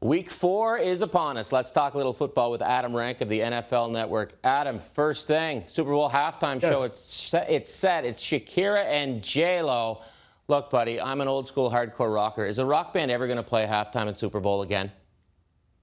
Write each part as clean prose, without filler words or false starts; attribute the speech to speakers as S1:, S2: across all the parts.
S1: Week 4 is upon us. Let's talk a little football with Adam Rank of the NFL Network. Adam, first thing, Super Bowl halftime show. It's set. It's Shakira and J-Lo. Look, buddy, I'm an old school hardcore rocker. Is a rock band ever going to play halftime at Super Bowl again?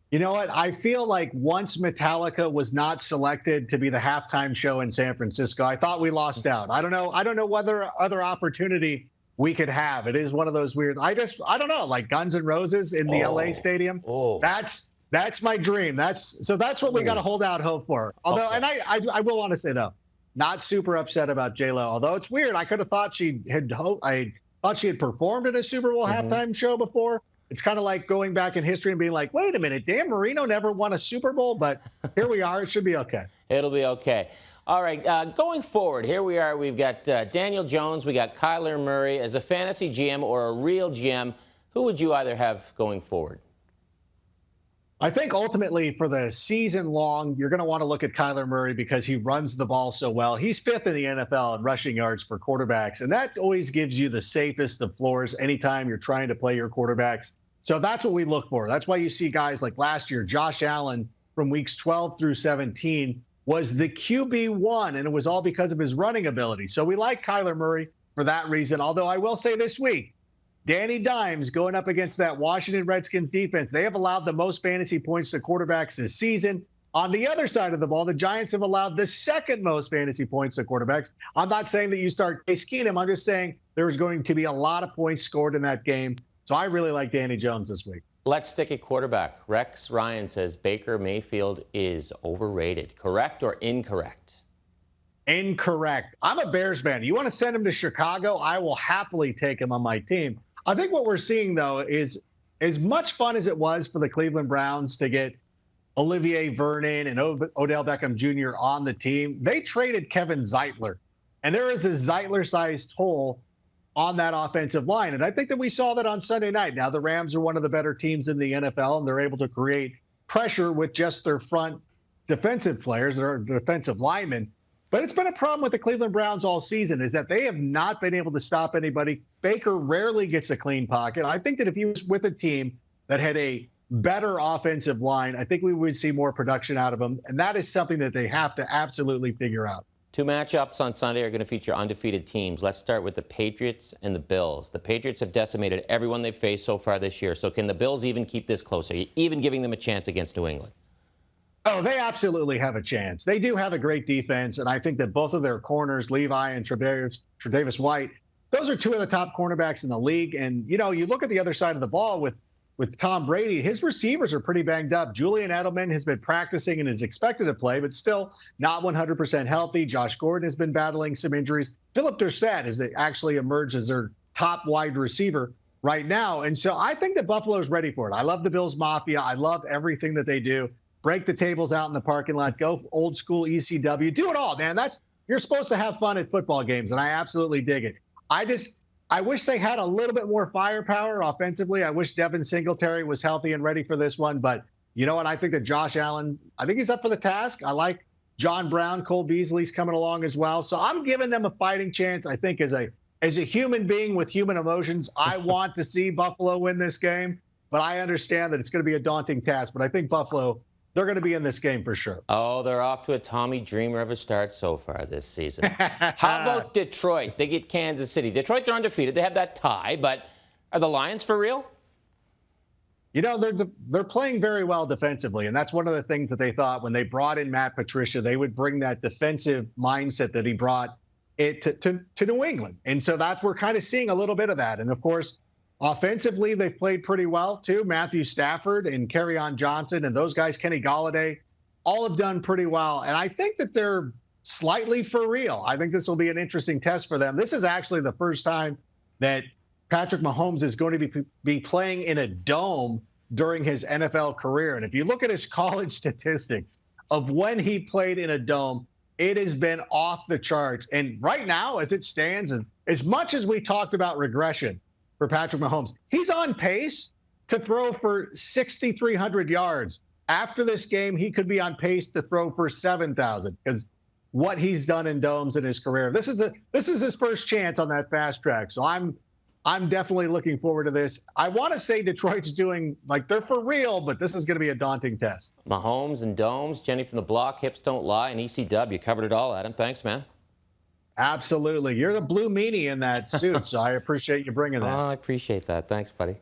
S2: You know what? I feel like once Metallica was not selected to be the halftime show in San Francisco, I thought we lost out. I don't know whether other opportunity we could have. It is one of those weird. I don't know, like Guns N' Roses in the LA stadium. That's my dream. That's what we got to hold out hope for. Although, and I will want to say though, not super upset about J-Lo. Although it's weird, I could have thought I thought she had performed at a Super Bowl halftime show before. It's kind of like going back in history and being like, wait a minute, Dan Marino never won a Super Bowl, but here we are. It should be okay.
S1: It'll be okay. All right, going forward, here we are. We've got Daniel Jones. We got Kyler Murray. As a fantasy GM or a real GM, who would you either have going forward?
S2: I think ultimately for the season long, you're going to want to look at Kyler Murray because he runs the ball so well. He's fifth in the NFL in rushing yards for quarterbacks, and that always gives you the safest of floors anytime you're trying to play your quarterbacks. So that's what we look for. That's why you see guys like last year, Josh Allen from weeks 12 through 17 was the QB1, and it was all because of his running ability. So we like Kyler Murray for that reason, although I will say this week, Danny Dimes going up against that Washington Redskins defense. They have allowed the most fantasy points to quarterbacks this season. On the other side of the ball, the Giants have allowed the second most fantasy points to quarterbacks. I'm not saying that you start Case Keenum. I'm just saying there's going to be a lot of points scored in that game. So I really like Danny Jones this week.
S1: Let's stick at quarterback. Rex Ryan says Baker Mayfield is overrated. Correct or incorrect?
S2: Incorrect. I'm a Bears fan. You want to send him to Chicago? I will happily take him on my team. I think what we're seeing, though, is as much fun as it was for the Cleveland Browns to get Olivier Vernon and Odell Beckham Jr. on the team, they traded Kevin Zeitler. And there is a Zeitler-sized hole on that offensive line. And I think that we saw that on Sunday night. Now, the Rams are one of the better teams in the NFL, and they're able to create pressure with just their front defensive players or defensive linemen. But it's been a problem with the Cleveland Browns all season is that they have not been able to stop anybody. Baker rarely gets a clean pocket. I think that if he was with a team that had a better offensive line, I think we would see more production out of him. And that is something that they have to absolutely figure out.
S1: Two matchups on Sunday are going to feature undefeated teams. Let's start with the Patriots and the Bills. The Patriots have decimated everyone they've faced so far this year. So can the Bills even keep this close? Are you even giving them a chance against New England?
S2: Oh, they absolutely have a chance. They do have a great defense, and I think that both of their corners, Levi and Tre'Davious White, those are two of the top cornerbacks in the league. And, you know, you look at the other side of the ball with Tom Brady, his receivers are pretty banged up. Julian Edelman has been practicing and is expected to play, but still not 100% healthy. Josh Gordon has been battling some injuries. Philip Dorsett has actually emerged as their top wide receiver right now. And so I think that Buffalo's ready for it. I love the Bills Mafia. I love everything that they do. Break the tables out in the parking lot, go old school ECW, do it all, man. You're supposed to have fun at football games, and I absolutely dig it. I wish they had a little bit more firepower offensively. I wish Devin Singletary was healthy and ready for this one, but you know what? I think that Josh Allen, I think he's up for the task. I like John Brown, Cole Beasley's coming along as well. So I'm giving them a fighting chance. I think as a human being with human emotions, I want to see Buffalo win this game, but I understand that it's going to be a daunting task. But I think Buffalo, they're going to be in this game for sure.
S1: Oh, they're off to a Tommy Dreamer of a start so far this season. How about Detroit? They get Kansas City. Detroit, they're undefeated. They have that tie, but are the Lions for real?
S2: You know, they're playing very well defensively, and that's one of the things that they thought when they brought in Matt Patricia, they would bring that defensive mindset that he brought it to New England. And so we're kind of seeing a little bit of that. And, of course, offensively, they've played pretty well, too. Matthew Stafford and Kerryon Johnson and those guys, Kenny Golladay, all have done pretty well. And I think that they're slightly for real. I think this will be an interesting test for them. This is actually the first time that Patrick Mahomes is going to be playing in a dome during his NFL career. And if you look at his college statistics of when he played in a dome, it has been off the charts. And right now, as it stands, and as much as we talked about regression for Patrick Mahomes, he's on pace to throw for 6,300 yards. After this game, he could be on pace to throw for 7,000 because what he's done in domes in his career. This is his first chance on that fast track. So I'm I'm definitely looking forward to this. I want to say Detroit's doing like they're for real, but this is going to be a daunting test.
S1: Mahomes and Domes, Jenny from the block, hips don't lie, and ECW. You covered it all, Adam. Thanks, man.
S2: Absolutely. You're the blue meanie in that suit, so I appreciate you bringing that.
S1: Oh, I appreciate that. Thanks, buddy.